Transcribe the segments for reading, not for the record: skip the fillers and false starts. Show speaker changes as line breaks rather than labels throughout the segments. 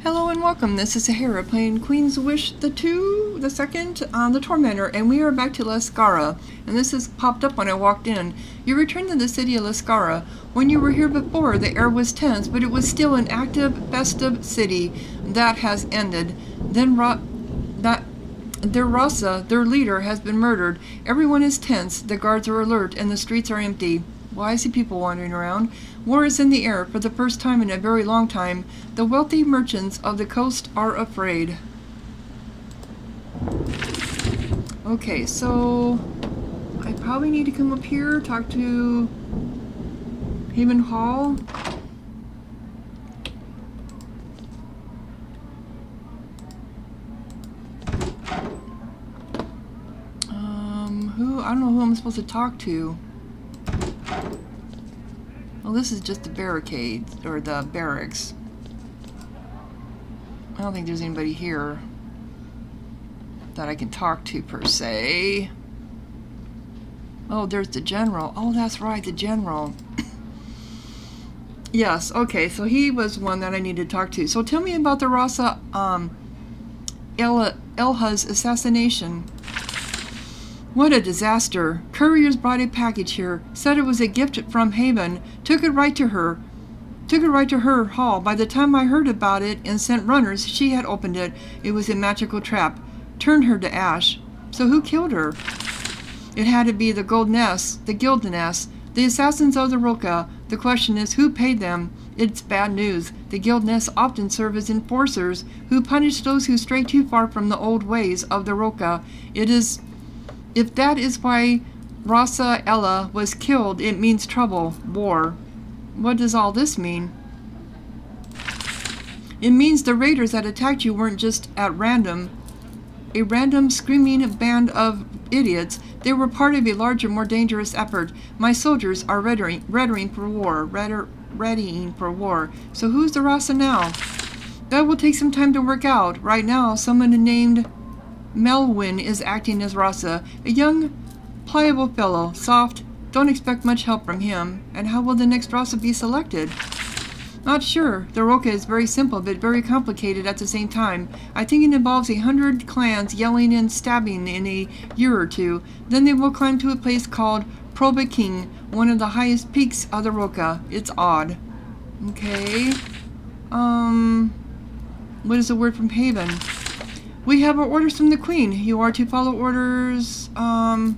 Hello and welcome. This is Sahara playing Queen's Wish the second, the Tormentor, and we are back to Lascara. And this has popped up when I walked in. You returned to the city of Lascara. When you were here before, the air was tense, but it was still an active, festive city. That has ended. Then their Rasa, their leader, has been murdered. Everyone is tense, the guards are alert, and the streets are empty. Why I see people wandering around. War is in the air for the first time in a very long time. The wealthy merchants of the coast are afraid. Okay, so I probably need to come up here, talk to Haven Hall. I don't know who I'm supposed to talk to. Well, this is just the barricade, or the barracks. I don't think there's anybody here that I can talk to, per se. Oh, there's the general. Oh, that's right, the general. Yes, okay, so he was one that I needed to talk to. So tell me about the Rasa Elha's assassination. What a disaster. Couriers brought a package here, said it was a gift from Haven, took it right to her hall. By the time I heard about it and sent runners, she had opened it. It was a magical trap, turned her to ash. So who killed her? It had to be the Gildaness, the assassins of the Roka. The question is, who paid them? It's bad news. The Gildaness often serve as enforcers who punish those who stray too far from the old ways of the Roka. If that is why Rasa Ella was killed, it means trouble, war. What does all this mean? It means the raiders that attacked you weren't just at random. A random screaming band of idiots. They were part of a larger, more dangerous effort. My soldiers are readying for war. So who's the Rasa now? That will take some time to work out. Right now, someone named Melwin is acting as Rasa, a young, pliable fellow, soft. Don't expect much help from him. And how will the next Rasa be selected? Not sure. The Roka is very simple, but very complicated at the same time. I think it involves 100 clans yelling and stabbing in a year or two. Then they will climb to a place called Proba King, one of the highest peaks of the Roka. It's odd. Okay. What is the word from Haven? We have our orders from the Queen. You are to follow orders. Do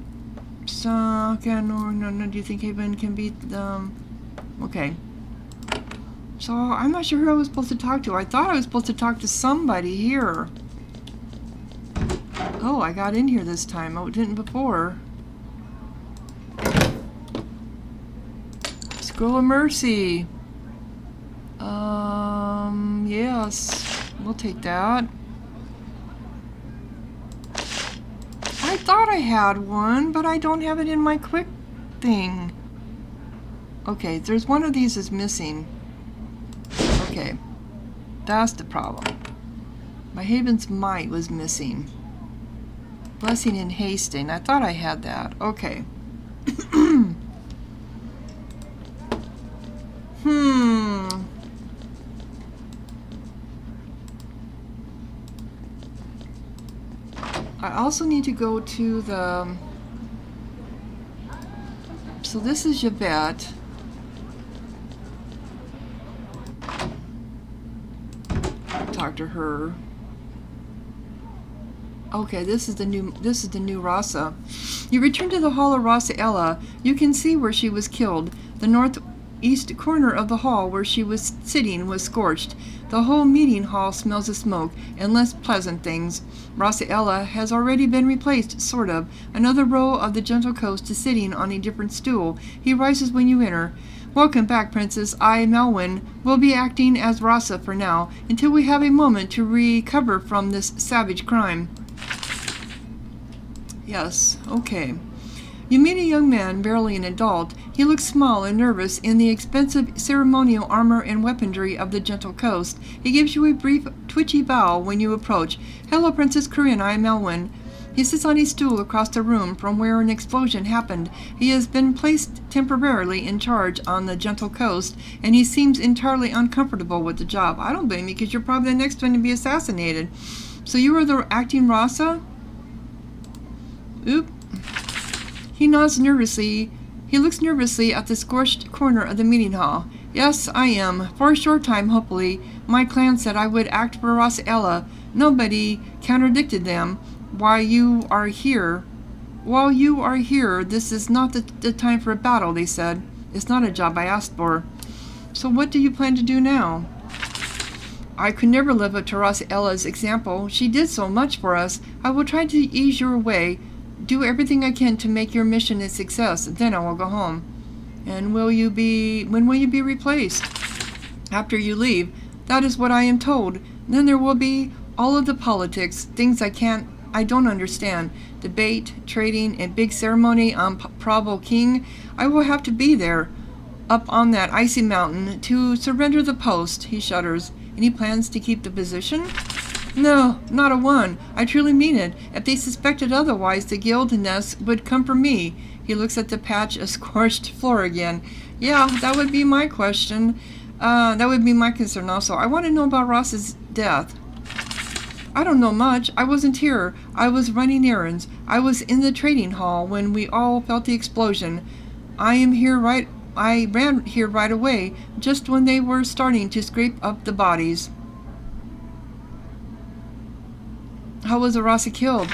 you think Haven can beat them? Okay. So, I'm not sure who I was supposed to talk to. I thought I was supposed to talk to somebody here. Oh, I got in here this time. I didn't before. Scroll of Mercy. Yes. We'll take that. I thought I had one, but I don't have it in my quick thing. Okay, there's one of these is missing. Okay, that's the problem. My Haven's Might was missing. Blessing and Hasting. I thought I had that. Okay. I also need to go to the... So this is Yvette. Talk to her. Okay, this is the new Rasa. You return to the hall of Rasa Ella. You can see where she was killed. The northeast corner of the hall where she was sitting was scorched. The whole meeting hall smells of smoke and less pleasant things. Rasa Ella has already been replaced, sort of. Another row of the gentle coast is sitting on a different stool. He rises when you enter. Welcome back, Princess. I, Melwin, will be acting as Rasa for now, until we have a moment to recover from this savage crime. Yes, okay. You meet a young man, barely an adult. He looks small and nervous in the expensive ceremonial armor and weaponry of the gentle coast. He gives you a brief, twitchy bow when you approach. Hello, Princess Corinne. I am Melwin. He sits on a stool across the room from where an explosion happened. He has been placed temporarily in charge on the Gentle Coast, and he seems entirely uncomfortable with the job. I don't blame you, because you're probably the next one to be assassinated. So you are the acting Rasa? Oop. He nods nervously. He looks nervously at the scorched corner of the meeting hall. Yes, I am. For a short time, hopefully. My clan said I would act for Rasa. Nobody contradicted them. While you are here, this is not the time for a battle, they said. It's not a job I asked for. So what do you plan to do now? I could never live up to Rasa example. She did so much for us. I will try to ease your way. Do everything I can to make your mission a success. Then I will go home. And when will you be replaced? After you leave. That is what I am told. Then there will be all of the politics, things I don't understand. Debate, trading, a big ceremony on Pravo King. I will have to be there, up on that icy mountain, to surrender the post. He shudders. Any plans to keep the position? No, not a one. I truly mean it. If they suspected otherwise, the guildness would come for me. He looks at the patch of scorched floor again. Yeah, that would be my question. That would be my concern also. I want to know about Ross's death. I don't know much. I wasn't here. I was running errands. I was in the trading hall when we all felt the explosion. I ran here right away, just when they were starting to scrape up the bodies. How was Rasa killed?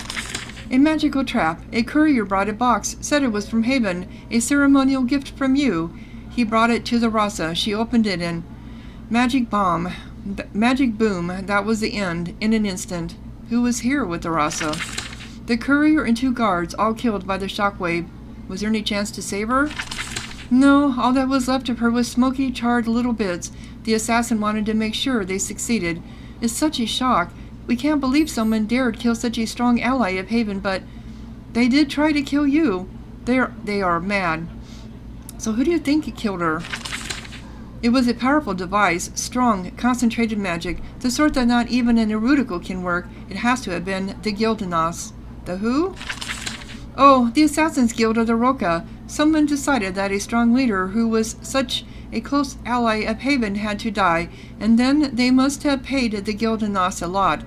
A magical trap. A courier brought a box, said it was from Haven, a ceremonial gift from you. He brought it to the Rasa. She opened it and... Magic bomb. Magic boom. That was the end, in an instant. Who was here with the Rasa? The courier and 2 guards, all killed by the shockwave. Was there any chance to save her? No, all that was left of her was smoky, charred little bits. The assassin wanted to make sure they succeeded. It's such a shock. We can't believe someone dared kill such a strong ally of Haven, but they did try to kill you. They are mad. So who do you think killed her? It was a powerful device, strong, concentrated magic, the sort that not even an erudical can work. It has to have been the Guildanos. The who? Oh, the Assassin's Guild of the Roca. Someone decided that a strong leader who was such a close ally of Haven had to die, and then they must have paid the Guildanos a lot,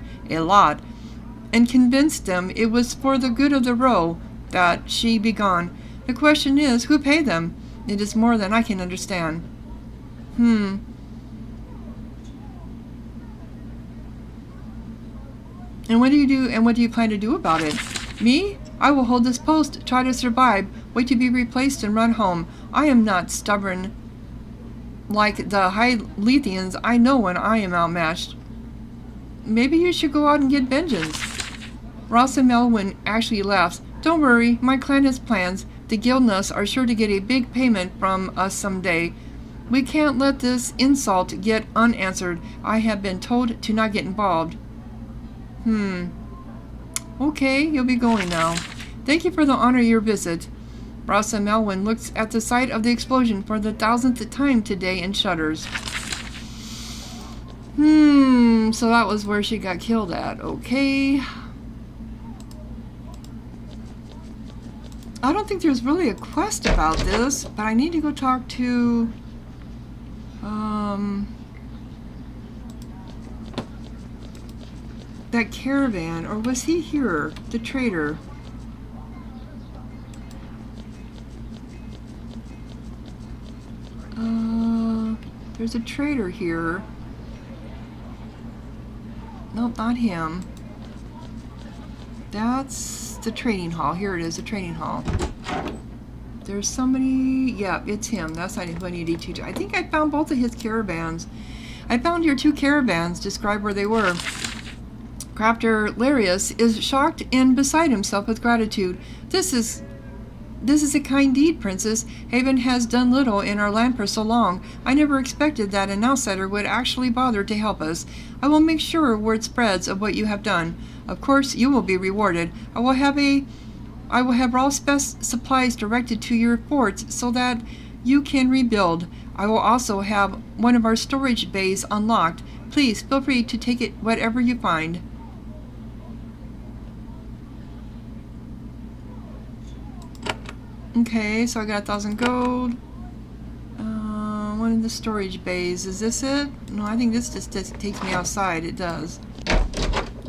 and convinced them it was for the good of the row that she be gone. The question is, who paid them? It is more than I can understand. And what do you do, and what do you plan to do about it? Me? I will hold this post, try to survive, wait to be replaced, and run home. I am not stubborn like the Hylethians. I know when I am outmatched. Maybe you should go out and get vengeance. Rasa Melwyn actually laughs. Don't worry, my clan has plans. The Guildnuts are sure to get a big payment from us someday. We can't let this insult get unanswered. I have been told to not get involved. Okay, you'll be going now. Thank you for the honor of your visit. Rasa Melwyn looks at the site of the explosion for the 1000th time today and shudders. So that was where she got killed at. Okay. I don't think there's really a quest about this, but I need to go talk to... that caravan, or was he here? The trader. There's a trader here. Nope, not him. That's the trading hall. Here it is, the trading hall. There's somebody... Yeah, it's him. That's not who I need to... I think I found both of his caravans. I found your 2 caravans. Describe where they were. Crafter Larius is shocked and beside himself with gratitude. This is a kind deed, Princess. Haven has done little in our land for so long. I never expected that an outsider would actually bother to help us. I will make sure word spreads of what you have done. Of course, you will be rewarded. I will have raw supplies directed to your forts so that you can rebuild. I will also have one of our storage bays unlocked. Please feel free to take it whatever you find. Okay, so I got 1,000 gold. One of the storage bays. Is this it? No, I think this just takes me outside. It does.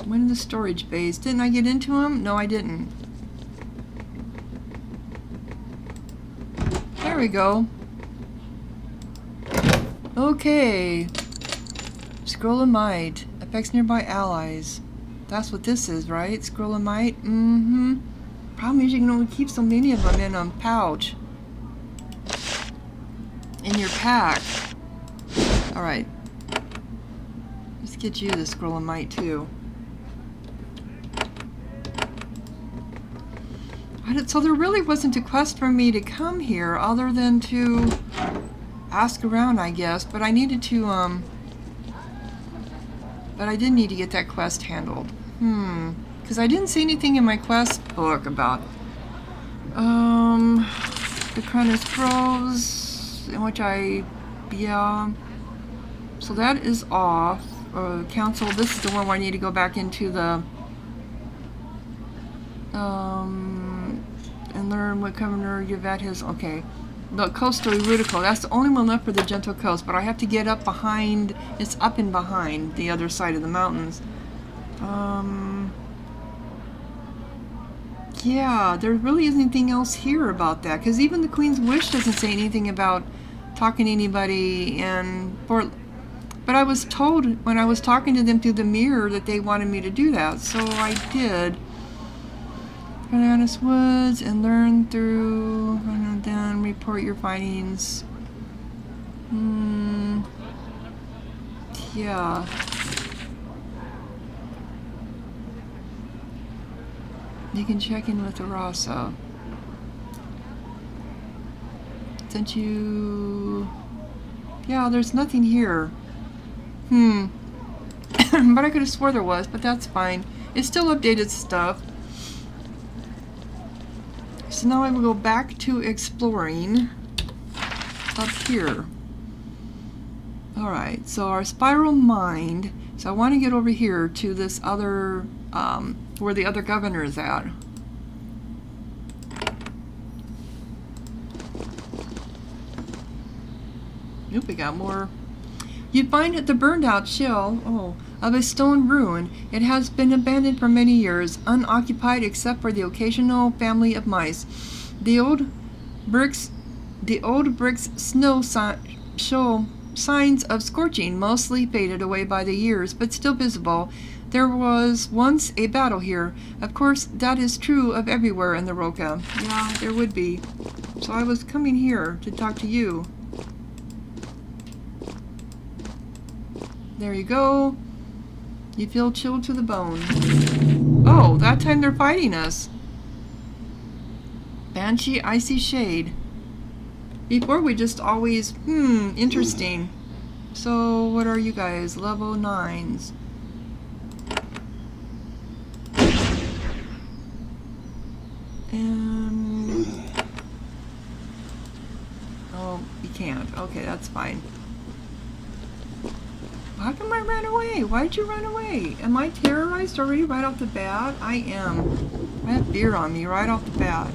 One of the storage bays. Didn't I get into them? No, I didn't. There we go. Okay. Scroll of Might. Affects nearby allies. That's what this is, right? Scroll of Might? Mm-hmm. Problem is you can only keep so many of them in a pouch. In your pack. Alright. Let's get you the Scroll of Might too. So there really wasn't a quest for me to come here other than to ask around, I guess. But I needed to, but I did need to get that quest handled. Because I didn't see anything in my quest book about, the Cronus Groves, in which yeah. So that is off. Council, this is the one where I need to go back into the, and learn what Governor Yvette has, okay. The Coastal Erudico, that's the only one left for the Gentle Coast, but I have to get up behind, it's up and behind the other side of the mountains. Yeah, there really isn't anything else here about that, because even the Queen's Wish doesn't say anything about talking to anybody in Fort. But I was told when I was talking to them through the mirror that they wanted me to do that, so I did. Go to Honest Woods and learn through, run down, report your findings. Yeah. You can check in with Arasa. Since you... Yeah, there's nothing here. But I could have swore there was, but that's fine. It's still updated stuff. So now I will go back to exploring up here. Alright, so our Spiral Mind. So I want to get over here to this other, where the other governor is at. Nope, we got more. You'd find the burned out shell, of a stone ruin. It has been abandoned for many years, unoccupied except for the occasional family of mice. The old bricks show signs of scorching, mostly faded away by the years, but still visible. There was once a battle here. Of course, that is true of everywhere in the Roca. Yeah, there would be. So I was coming here to talk to you. There you go. You feel chilled to the bone. Oh, that time they're fighting us. Banshee, Icy Shade. Before we just always, interesting. So, what are you guys? Level 9s. And... oh, you can't. Okay, that's fine. How come I ran away? Why'd you run away? Am I terrorized already right off the bat? I am. I have fear on me right off the bat.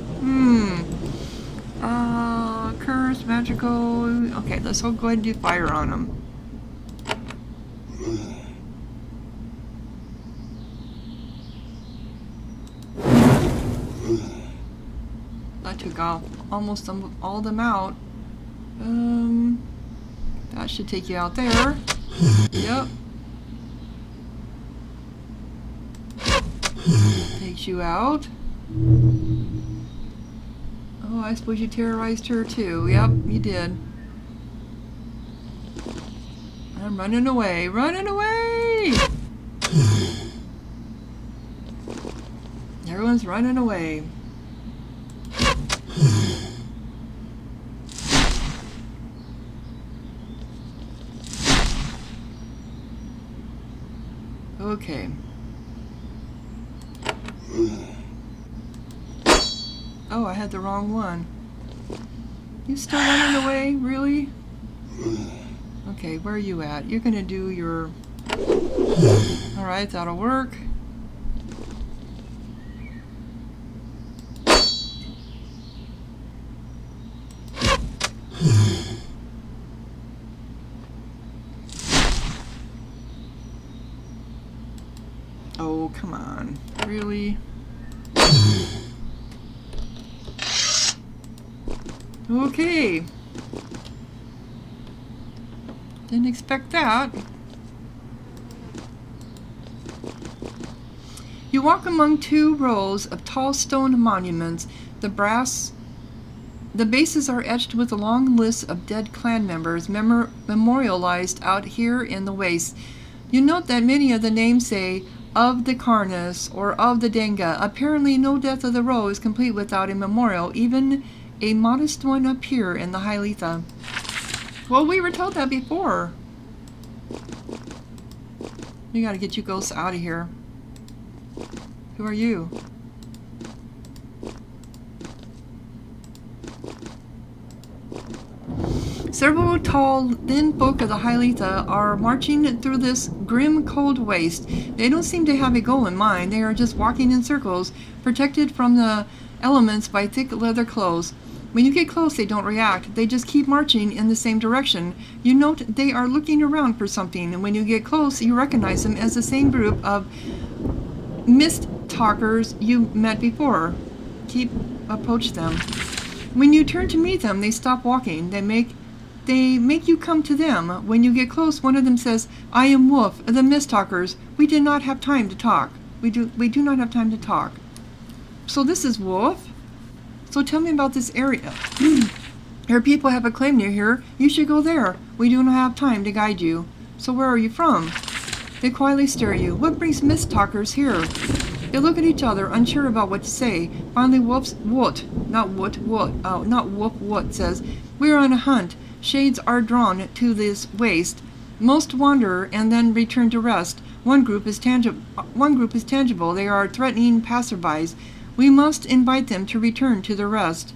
Curse, magical. Okay, let's all go ahead and do fire on them. That took off almost all of them out. That should take you out there. Yep. Takes you out. Oh, I suppose you terrorized her too. Yep, you did. I'm running away. Running away! Everyone's running away. Okay. Oh, I had the wrong one. You still running away? Really? Okay, where are you at? You're gonna do your... Alright, that'll work. Oh, come on. Really? Okay. Didn't expect that. You walk among 2 rows of tall stone monuments. The bases are etched with a long list of dead clan members memorialized out here in the waste. You note that many of the names say, of the Karnas or of the Denga. Apparently no death of the row is complete without a memorial, even a modest one up here in the Hyletha. Well, we were told that before. We gotta get you ghosts out of here. Who are you? Several tall, thin folk of the Hyletha are marching through this grim, cold waste. They don't seem to have a goal in mind. They are just walking in circles, protected from the elements by thick leather clothes. When you get close, they don't react. They just keep marching in the same direction. You note they are looking around for something, and when you get close, you recognize them as the same group of mist talkers you met before. Approach them. When you turn to meet them, they stop walking. They make you come to them. When you get close, one of them says, "I am Wolf, the mist talkers. We did not have time to talk. We do not have time to talk." So this is Wolf. So tell me about this area. Your people have a claim near here. You should go there. We do not have time to guide you. So where are you from? They quietly stare at you. What brings mist talkers here? They look at each other, unsure about what to say. Finally, Wolf says, "We are on a hunt. Shades are drawn to this waste. Most wander and then return to rest. One group is tangible. They are threatening passerbys. We must invite them to return to the rest."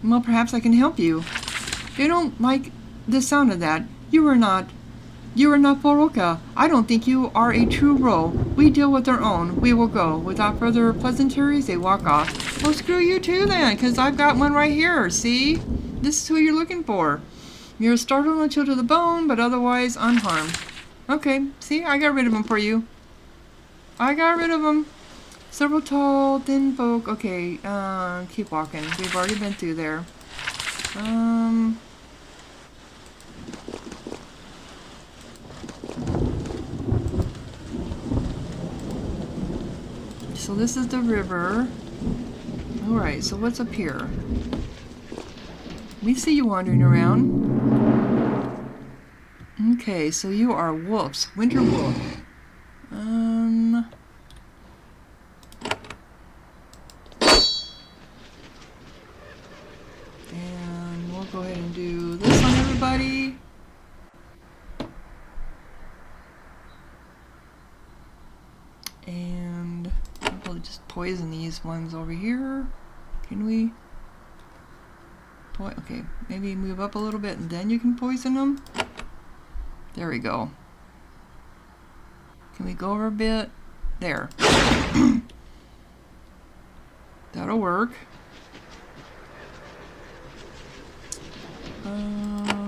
Well, perhaps I can help you. They don't like the sound of that. You are not Boroka. I don't think you are a true Ro. We deal with our own. We will go. Without further pleasantries, they walk off. Well, screw you too then, because I've got one right here. See? This is who you're looking for. You're startled and chilled to the bone, but otherwise unharmed. Okay, see? I got rid of them for you. I got rid of them. Several tall, thin folk. Okay, keep walking. We've already been through there. So this is the river. Alright, so what's up here? We see you wandering around. Okay, so you are wolves. Winter wolf. And we'll go ahead and do this on everybody. And I'll probably just poison these ones over here. Can we? Okay, maybe move up a little bit and then you can poison them. There we go. Can we go over a bit? There. That'll work.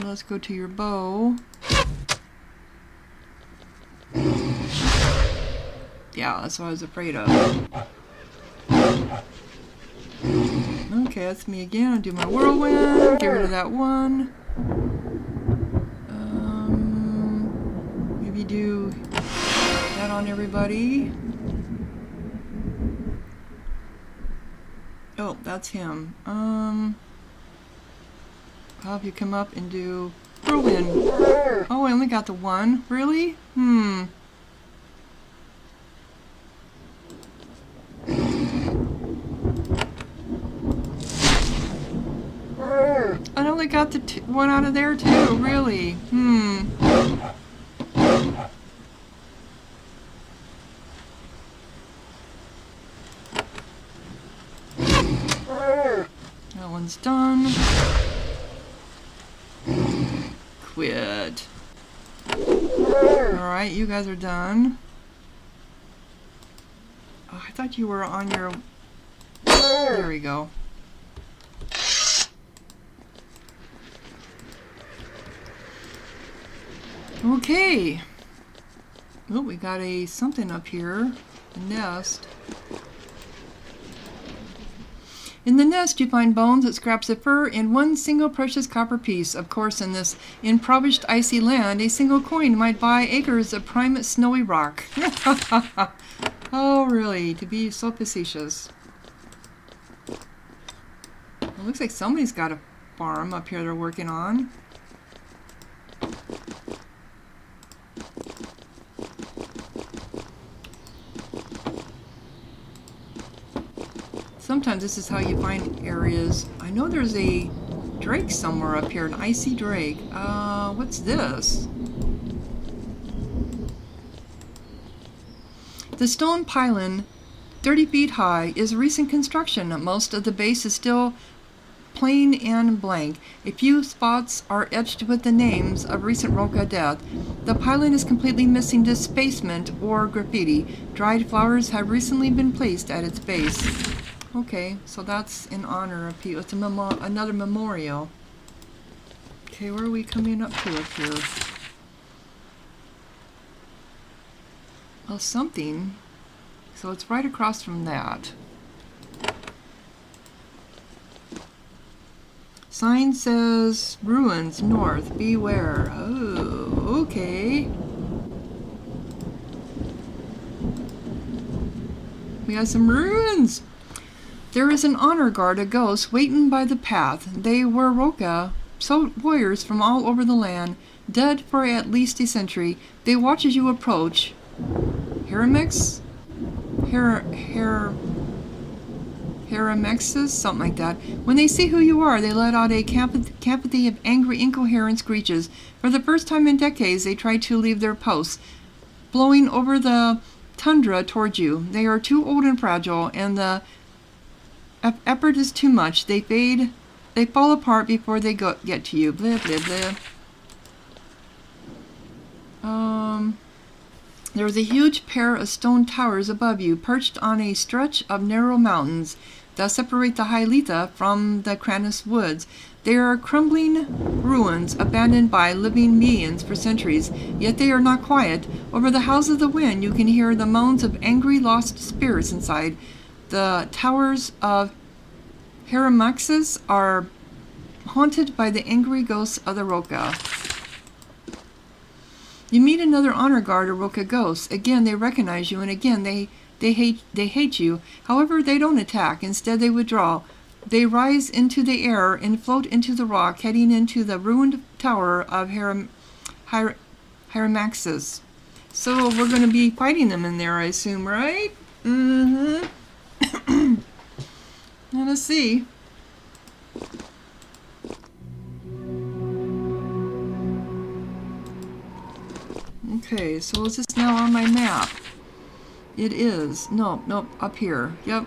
Let's go to your bow. Yeah, that's what I was afraid of. Okay, that's me again. I'll do my whirlwind. Get rid of that one. Maybe do that on everybody. Oh, that's him. I'll have you come up and do whirlwind. Oh, I only got the one. Really? I only got the one out of there too, really. That one's done. Quit. Alright, you guys are done. Oh, I thought you were on your... There we go. Okay. Oh, we got a something up here. A nest. In the nest, you find bones, scraps of fur, and one single precious copper piece. Of course, in this impoverished, icy land, a single coin might buy acres of prime snowy rock. Oh, really? To be so facetious. It looks like somebody's got a farm up here they're working on. Sometimes this is how you find areas. I know there's a drake somewhere up here, an icy drake. What's this? The stone pylon, 30 feet high, is recent construction. Most of the base is still plain and blank. A few spots are etched with the names of recent Roca death. The pylon is completely missing displacement or graffiti. Dried flowers have recently been placed at its base. Okay, so that's in honor of people. It's another memorial. Okay, where are we coming up to up here? Well, something. So it's right across from that. Sign says ruins north, beware. Oh, okay. We got some ruins. There is an honor guard, a ghost, waiting by the path. They were Roca, warriors from all over the land, dead for at least a century. They watch as you approach. Hraxsmus? Hraxsmus? Something like that. When they see who you are, they let out a cavity of angry, incoherent screeches. For the first time in decades, they try to leave their posts, blowing over the tundra toward you. They are too old and fragile, and the effort is too much. They fade. They fall apart before they get to you. Blah, blah, blah. There's a huge pair of stone towers above you, perched on a stretch of narrow mountains that separate the High Letha from the Hraxsmus woods. They are crumbling ruins abandoned by living beings for centuries, yet they are not quiet. Over the howls of the wind, you can hear the moans of angry, lost spirits inside. The towers of Hraxsmus are haunted by the angry ghosts of the Roca. You meet another honor guard or Roca ghost. Again, they recognize you, and again, they hate you. However, they don't attack. Instead, they withdraw. They rise into the air and float into the rock, heading into the ruined tower of Hraxsmus. So we're going to be fighting them in there, I assume, right? Mm-hmm. Now, let's see. Okay, so is this now on my map? It is. Nope, up here. Yep.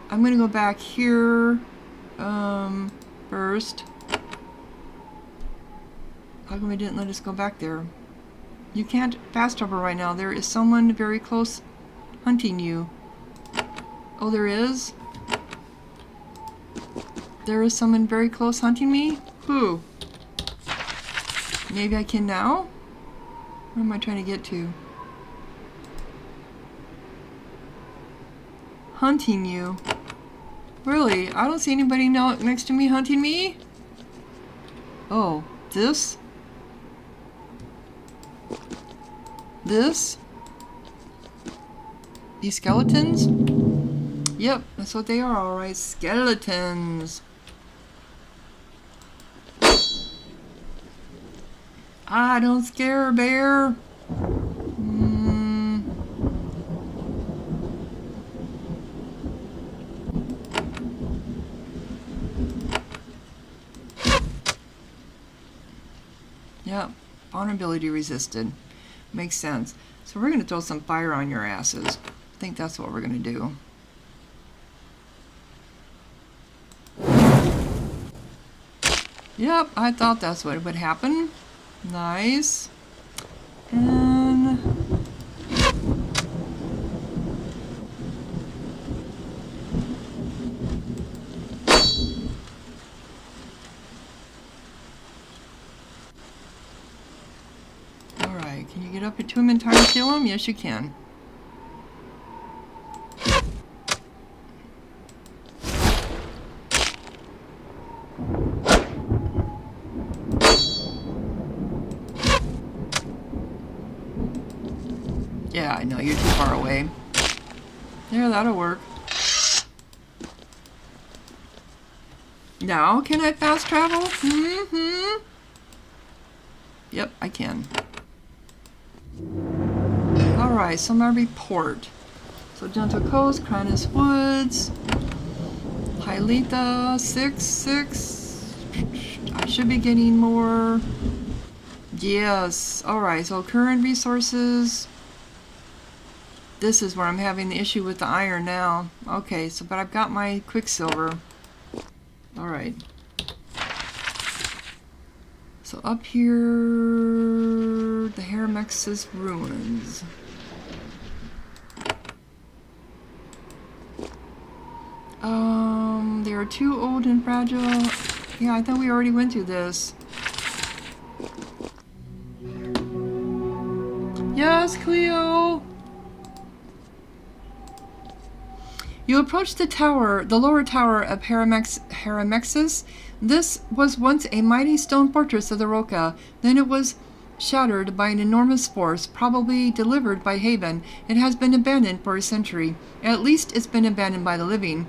I'm going to go back here first. How come it didn't let us go back there? You can't fast travel right now. There is someone very close hunting you. Oh, there is? There is someone very close hunting me? Who? Maybe I can now? Where am I trying to get to? Hunting you. Really? I don't see anybody next to me hunting me? Oh, this? This? These skeletons? Yep, that's what they are, alright. Skeletons. Ah, don't scare, bear. Yep, vulnerability resisted. Makes sense. So we're going to throw some fire on your asses. I think that's what we're going to do. Yep, I thought that's what would happen. Nice. And alright, can you get up get to him in time to kill him? Yes, you can. Yeah, I know, you're too far away. There, that'll work. Now, can I fast travel? Mm-hmm. Yep, I can. Alright, so my report. So Gentle Coast, Cronus Woods, Hyletha, 6. I should be getting more. Yes. Alright, so current resources. This is where I'm having the issue with the iron now. Okay, so but I've got my Quicksilver. Alright. So up here, the Hraxsmus ruins. They are too old and fragile. Yeah, I thought we already went through this. Yes, Cleo! You approach the tower, the lower tower of Hraxsmus. This was once a mighty stone fortress of the Roca. Then it was shattered by an enormous force, probably delivered by Haven. It has been abandoned for a century. At least it's been abandoned by the living.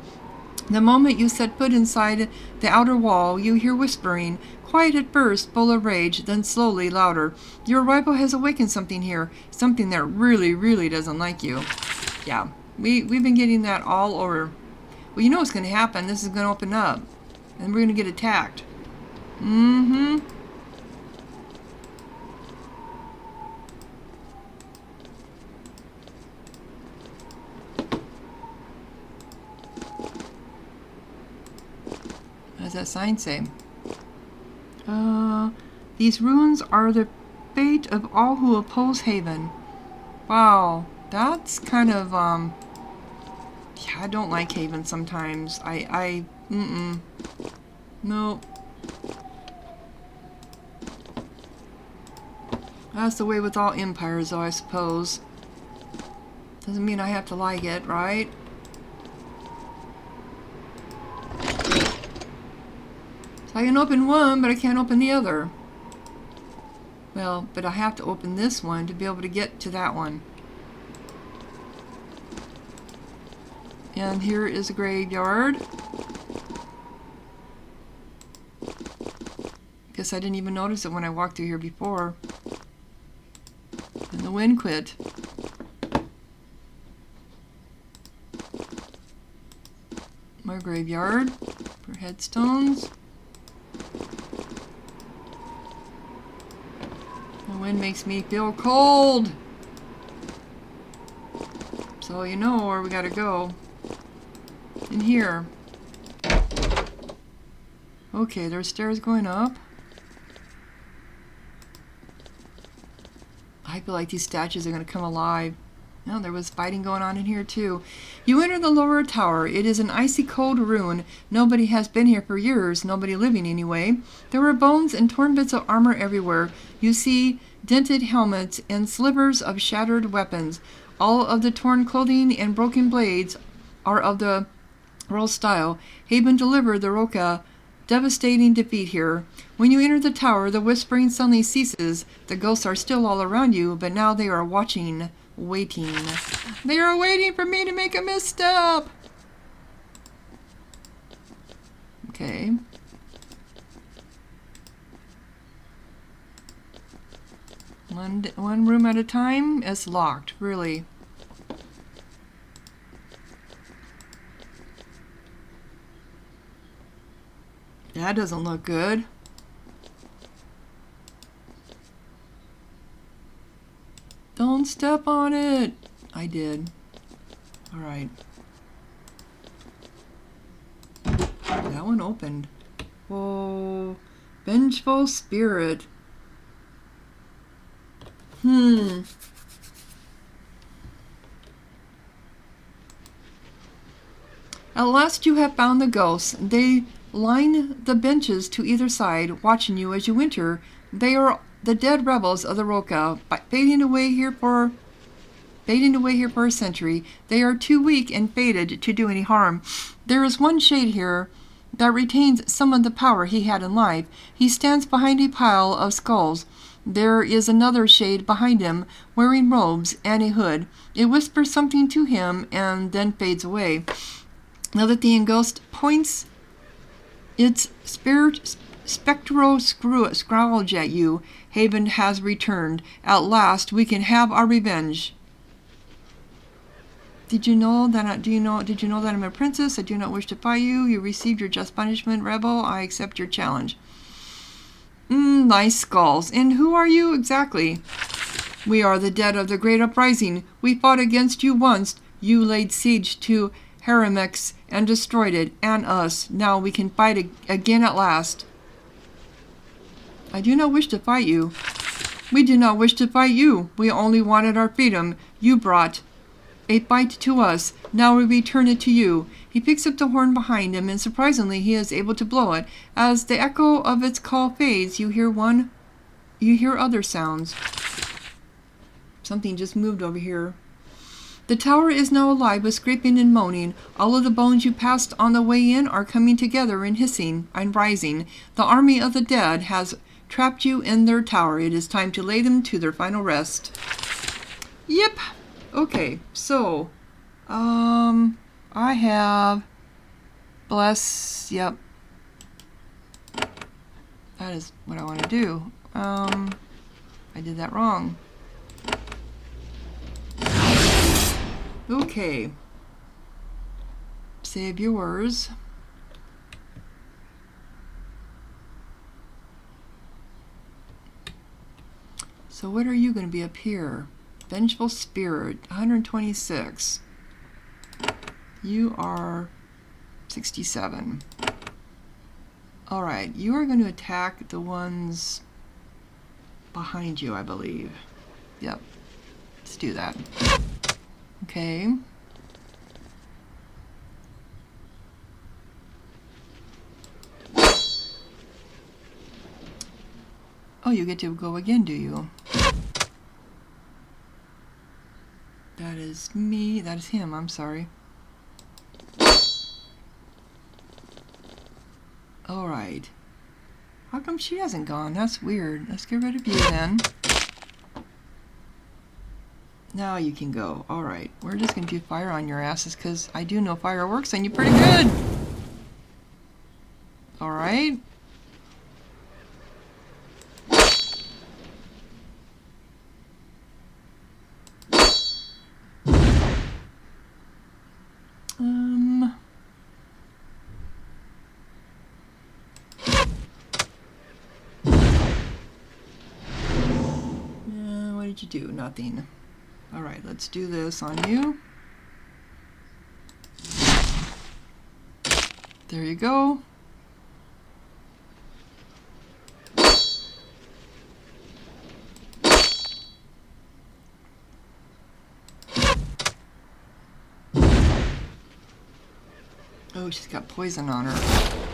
The moment you set foot inside the outer wall, you hear whispering, quiet at first, full of rage, then slowly louder. Your arrival has awakened something here, something that really, really doesn't like you. Yeah. We've been getting that all over. Well, you know what's going to happen. This is going to open up. And we're going to get attacked. Mm-hmm. What does that sign say? These ruins are the fate of all who oppose Haven. Wow. That's kind of, yeah, I don't like Haven sometimes. Nope. That's the way with all empires, though, I suppose. Doesn't mean I have to like it, right? So I can open one, but I can't open the other. Well, but I have to open this one to be able to get to that one. And here is a graveyard. Guess I didn't even notice it when I walked through here before. And the wind quit. More graveyard for headstones. The wind makes me feel cold. So you know where we gotta go. In here. Okay, there's stairs going up. I feel like these statues are going to come alive. No, there was fighting going on in here too. You enter the lower tower. It is an icy cold ruin. Nobody has been here for years. Nobody living anyway. There were bones and torn bits of armor everywhere. You see dented helmets and slivers of shattered weapons. All of the torn clothing and broken blades are of the Royal style. Haven delivered the Roca devastating defeat here. When you enter the tower, the whispering suddenly ceases. The ghosts are still all around you, but now they are watching, waiting. They are waiting for me to make a misstep. Okay. One room at a time. It's locked, really. That doesn't look good. Don't step on it. I did. All right. That one opened. Whoa. Vengeful Spirit. At last you have found the ghosts. They line the benches to either side, watching you as you enter. They are the dead rebels of the Roka, fading away here for a century. They are too weak and faded to do any harm. There is one shade here that retains some of the power he had in life. He stands behind a pile of skulls. There is another shade behind him, wearing robes and a hood. It whispers something to him and then fades away. Now that the ghost points its spectral scourge at you, Haven has returned. At last we can have our revenge. Did you know that I'm a princess? I do not wish to fight you. You received your just punishment, rebel. I accept your challenge. Nice skulls. And who are you exactly? We are the dead of the great uprising. We fought against you once. You laid siege to Hraxsmus and destroyed it, and us. Now we can fight again at last. I do not wish to fight you. We do not wish to fight you. We only wanted our freedom. You brought a fight to us. Now we return it to you. He picks up the horn behind him, and surprisingly he is able to blow it. As the echo of its call fades, you hear other sounds. Something just moved over here. The tower is now alive with scraping and moaning. All of the bones you passed on the way in are coming together and hissing and rising. The army of the dead has trapped you in their tower. It is time to lay them to their final rest. Yep. Okay, so, I have bless, yep. That is what I want to do. I did that wrong. Okay. Save yours. So what are you going to be up here? Vengeful Spirit, 126. You are 67. Alright, you are going to attack the ones behind you, I believe. Yep. Let's do that. Okay. Oh, you get to go again, do you? That is me. That is him. I'm sorry. Alright. How come she hasn't gone? That's weird. Let's get rid of you then. Now you can go. Alright. We're just going to do fire on your asses because I do know fireworks and you're pretty good. Alright. What did you do? Nothing. Alright, let's do this on you. There you go. Oh, she's got poison on her.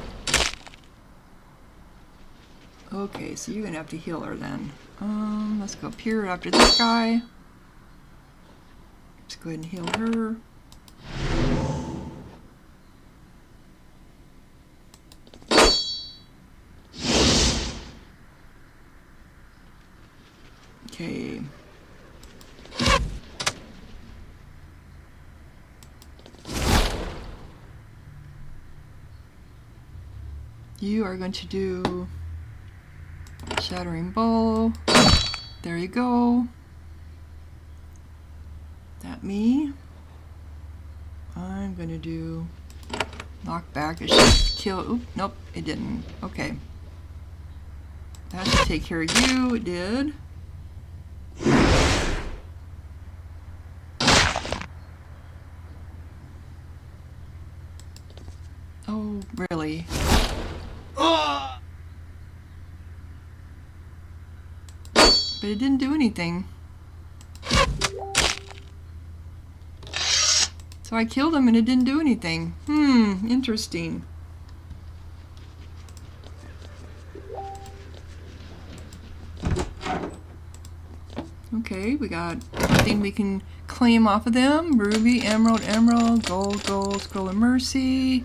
Okay, so you're gonna have to heal her then. Let's go up here after this guy. Let's go ahead and heal her. Okay. You are going to do Shattering Bow. There you go. That me. I'm going to do Knockback. It should kill. Oop, nope, it didn't. Okay. That should take care of you. It did. Oh, really? But it didn't do anything. So I killed him and it didn't do anything. Interesting. Okay, we got something we can claim off of them. Ruby, emerald, emerald, gold, gold, scroll of mercy.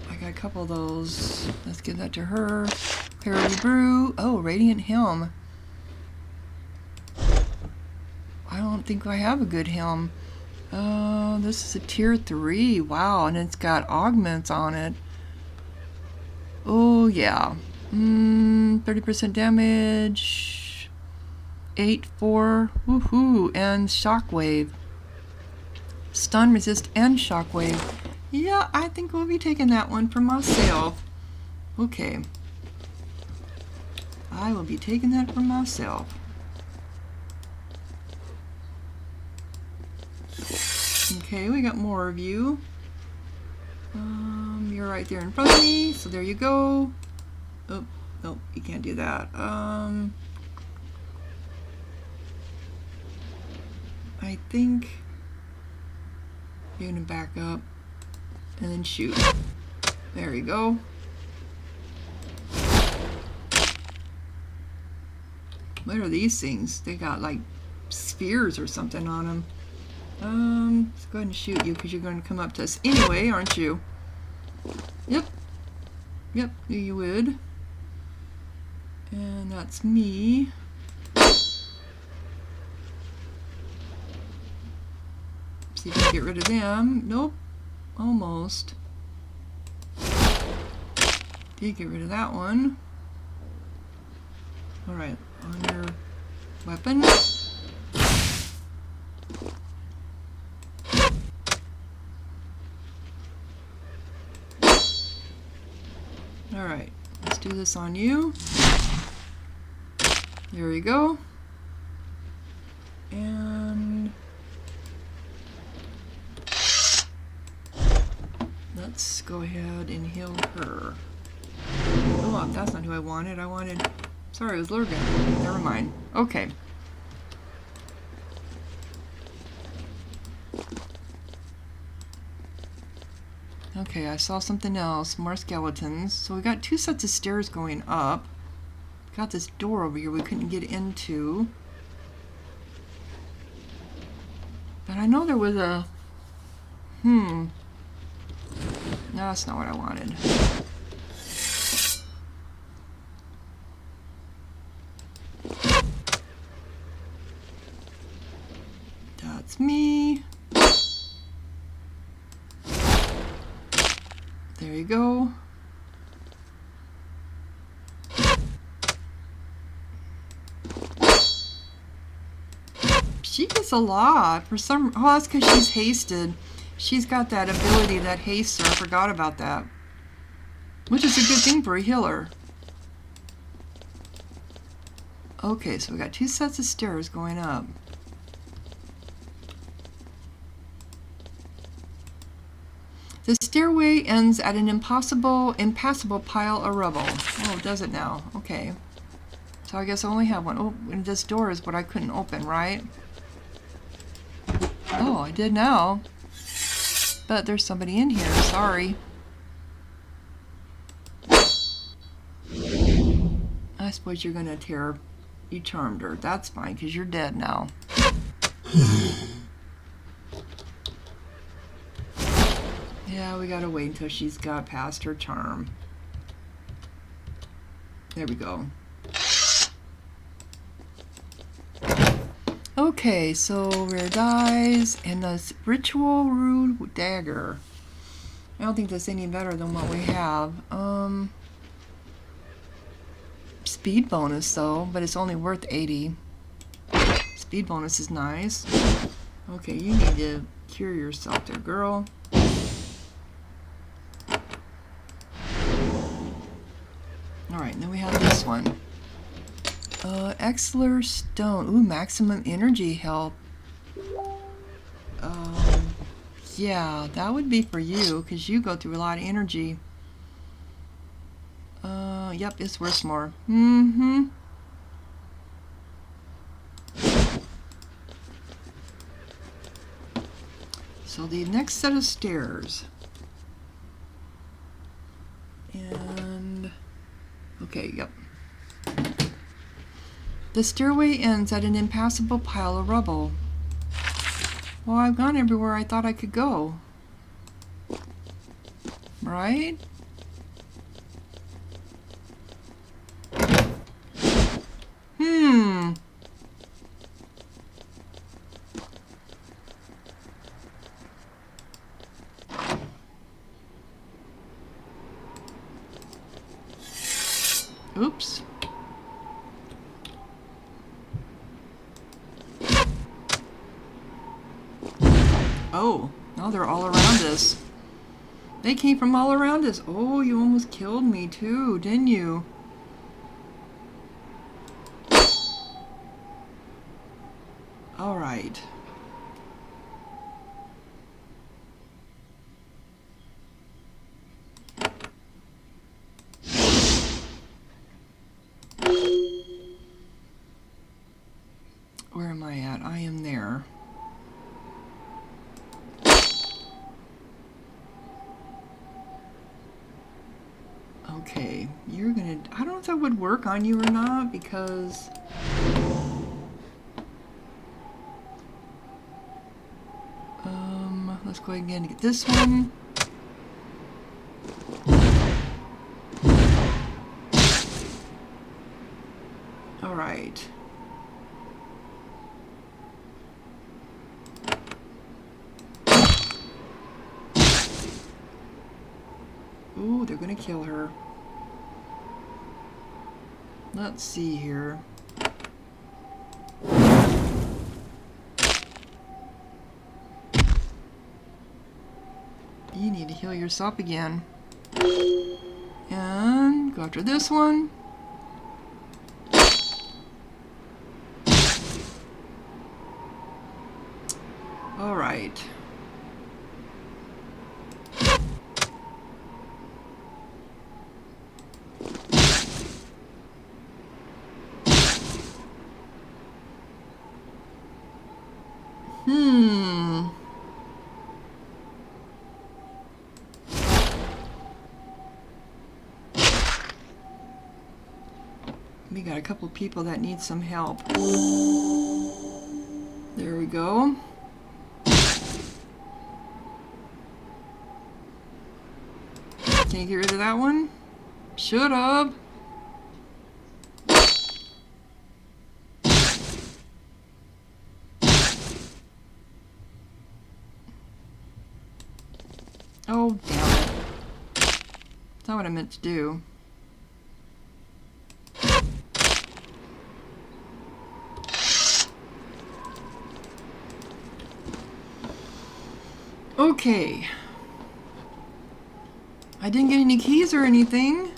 I got a couple of those. Let's give that to her. Clarity brew. Oh, radiant helm. I don't think I have a good helm. This is a tier 3. Wow, and it's got augments on it. Oh, yeah. 30% damage. 8-4. Woohoo. And shockwave. Stun, resist, and shockwave. Yeah, I think we'll be taking that one for myself. Okay. I will be taking that for myself. Okay, we got more of you. You're right there in front of me, so there you go. Oh, nope, you can't do that. I think you're gonna back up and then shoot. There you go. What are these things? They got like spheres or something on them. Let's go ahead and shoot you because you're going to come up to us anyway, aren't you? Yep. Yep, knew you would. And that's me. See if I can get rid of them. Nope. Almost. Did get rid of that one. Alright, on your weapon. Alright, let's do this on you. There we go. And let's go ahead and heal her. Oh, that's not who I wanted. I wanted... Sorry, it was Lurgan. Never mind. Okay. Okay, I saw something else. More skeletons. So we got 2 sets of stairs going up. Got this door over here we couldn't get into. But I know there was a... No, that's not what I wanted. That's me. There you go. She gets a lot. For some... Oh, that's because she's hasted. She's got that ability, that haste, so I forgot about that. Which is a good thing for a healer. Okay, so we got 2 sets of stairs going up. The stairway ends at an impassable pile of rubble. Oh, does it now? Okay. So I guess I only have one. Oh, and this door is what I couldn't open, right? Oh, I did now. But there's somebody in here. Sorry. I suppose you're going to tear... You charmed her. That's fine, because you're dead now. Yeah, we gotta wait until she's got past her charm. There we go. Okay, so rare dies and the ritual rude dagger. I don't think that's any better than what we have. Speed bonus though, but it's only worth 80. Speed bonus is nice. Okay, you need to cure yourself there, girl. Alright, then we have this one. Exler Stone. Ooh, maximum energy help. Yeah, that would be for you, because you go through a lot of energy. Yep, it's worth more. So the next set of stairs. And... Okay, yep. The stairway ends at an impassable pile of rubble. Well, I've gone everywhere I thought I could go. Right? Oops. Oh, now they're all around us. They came from all around us. Oh, you almost killed me too, didn't you? All right. Where am I at? I am there. Okay, you're gonna... I don't know if that would work on you or not, because... let's go ahead and get this one. All right. Ooh, they're gonna kill her. Let's see here. You need to heal yourself again. And go after this one. All right. We got a couple people that need some help. There we go. Can you get rid of that one? Should've. Oh, damn it. That's not what I meant to do. Okay. I didn't get any keys or anything.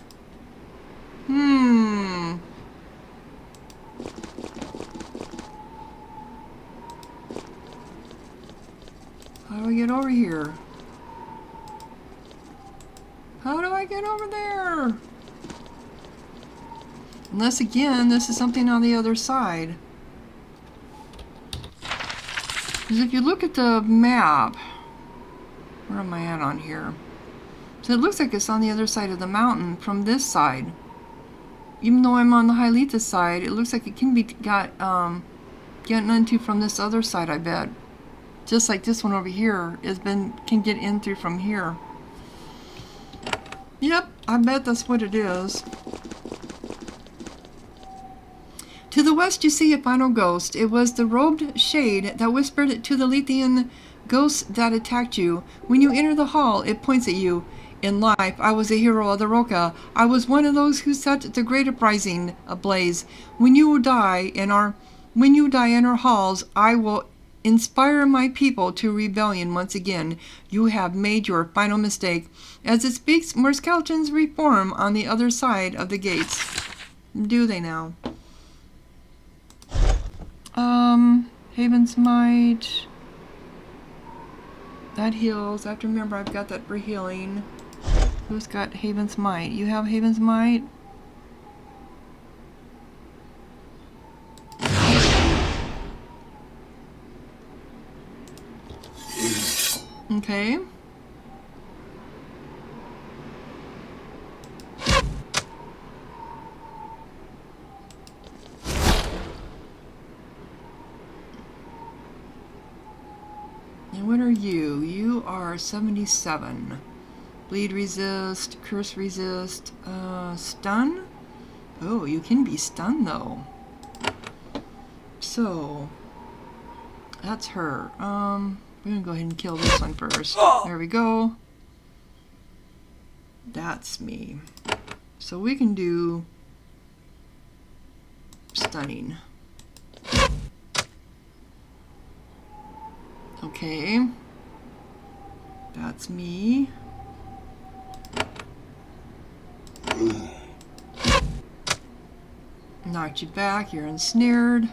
How do I get over here? How do I get over there? Unless, again, this is something on the other side. Because if you look at the map... Where am I at on here? So it looks like it's on the other side of the mountain from this side. Even though I'm on the Hyletha side, it looks like it can be getting into from this other side, I bet. Just like this one over here can get in through from here. Yep, I bet that's what it is. To the west you see a final ghost. It was the robed shade that whispered to the Lethean ghosts that attacked you. When you enter the hall, it points at you. In life, I was a hero of the Roca. I was one of those who set the great uprising ablaze. When you die in our halls, I will inspire my people to rebellion once again. You have made your final mistake. As it speaks, more skeletons reform on the other side of the gates. Do they now? Haven's Might. That heals. I have to remember I've got that for healing. Who's got Haven's Might? You have Haven's Might? Okay. And what are you? You are 77. Bleed resist, curse resist, stun? Oh, you can be stunned though. So, that's her. We're gonna go ahead and kill this one first. There we go. That's me. So we can do stunning. Okay. That's me. Knocked you back, you're ensnared.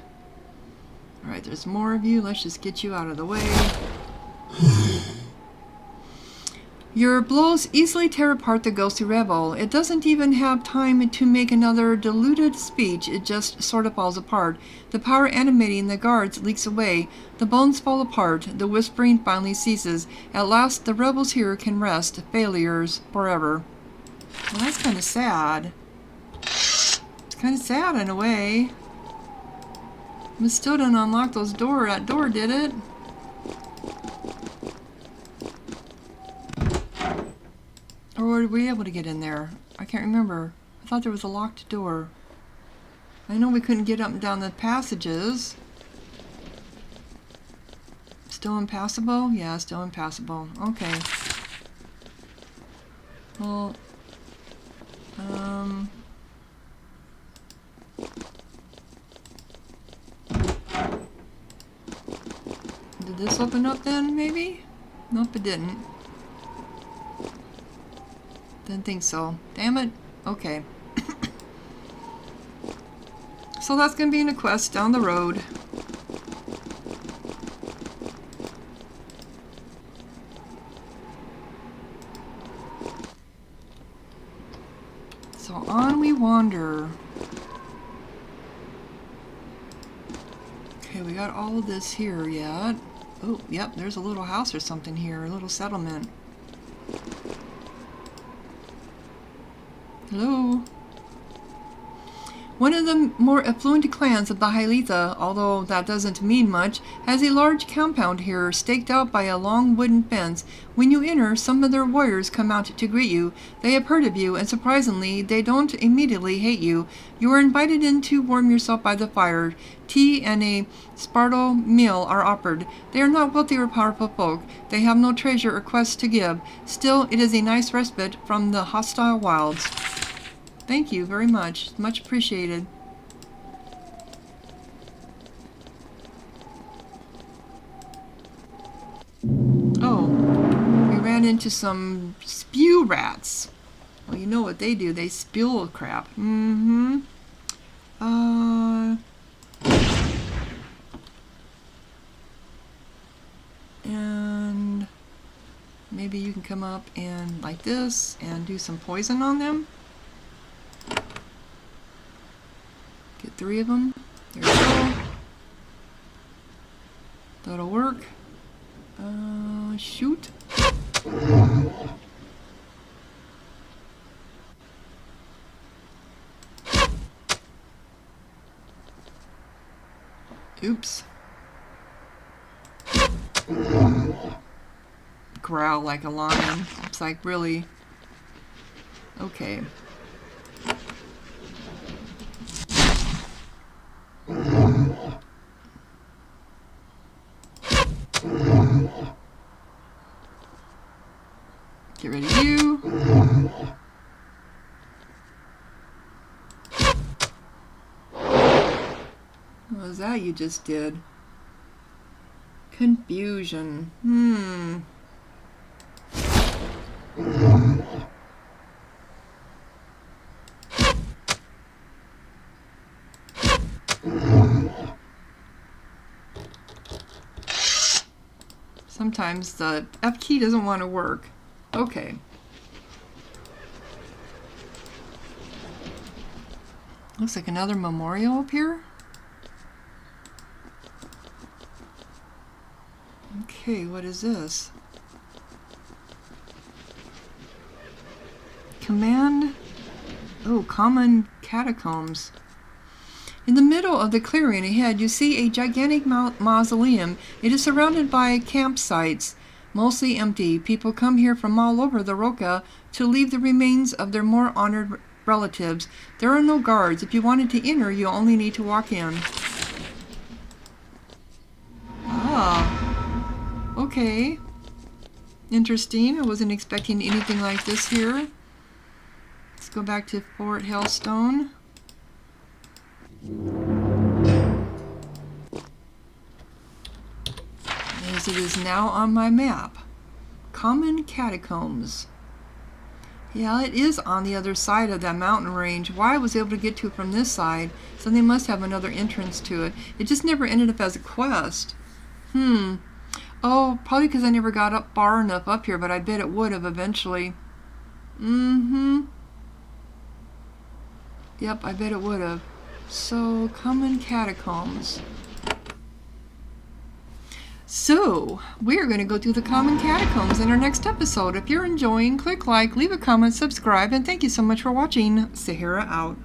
Alright, there's more of you. Let's just get you out of the way. Your blows easily tear apart the ghostly rebel. It doesn't even have time to make another diluted speech. It just sort of falls apart. The power animating the guards leaks away. The bones fall apart. The whispering finally ceases. At last, the rebels here can rest. Failures forever. Well, that's kind of sad. It's kind of sad in a way. But still didn't unlock that door, did it? Or were we able to get in there? I can't remember. I thought there was a locked door. I know we couldn't get up and down the passages. Still impassable? Yeah, still impassable. Okay. Well, did this open up then, maybe? Nope, it didn't. Didn't think so. Damn it. Okay. So that's going to be in a quest down the road. So on we wander. Okay, we got all of this here yet. Oh, yep, there's a little house or something here. A little settlement. Hello? One of the more affluent clans of the Hyletha, although that doesn't mean much, has a large compound here, staked out by a long wooden fence. When you enter, some of their warriors come out to greet you. They have heard of you, and surprisingly, they don't immediately hate you. You are invited in to warm yourself by the fire. Tea and a spartle meal are offered. They are not wealthy or powerful folk. They have no treasure or quests to give. Still, it is a nice respite from the hostile wilds. Thank you very much. Much appreciated. Oh, we ran into some spew rats. Well, you know what they do. They spew crap. Mm-hmm. And maybe you can come up and like this and do some poison on them. Get 3 of them. There we go. That'll work. Shoot. Oops. Growl like a lion. It's like, really? Okay. Get rid of you. What was that you just did? Confusion. Sometimes the F key doesn't want to work. Okay. Looks like another memorial up here. Okay, what is this? Command. Oh, common catacombs. In the middle of the clearing ahead, you see a gigantic mausoleum. It is surrounded by campsites, mostly empty. People come here from all over the Roca to leave the remains of their more honored relatives. There are no guards. If you wanted to enter, you only need to walk in. Ah, okay. Interesting. I wasn't expecting anything like this here. Let's go back to Fort Hailstone. As it is now on my map. Common Catacombs. Yeah, it is on the other side of that mountain range. Why I was able to get to it from this side, so they must have another entrance to it. It just never ended up as a quest. Oh, probably because I never got up far enough up here, but I bet it would have eventually. Yep, I bet it would have. So, Common Catacombs. So, we're going to go through the Common Catacombs in our next episode. If you're enjoying, click like, leave a comment, subscribe, and thank you so much for watching. Sahara out.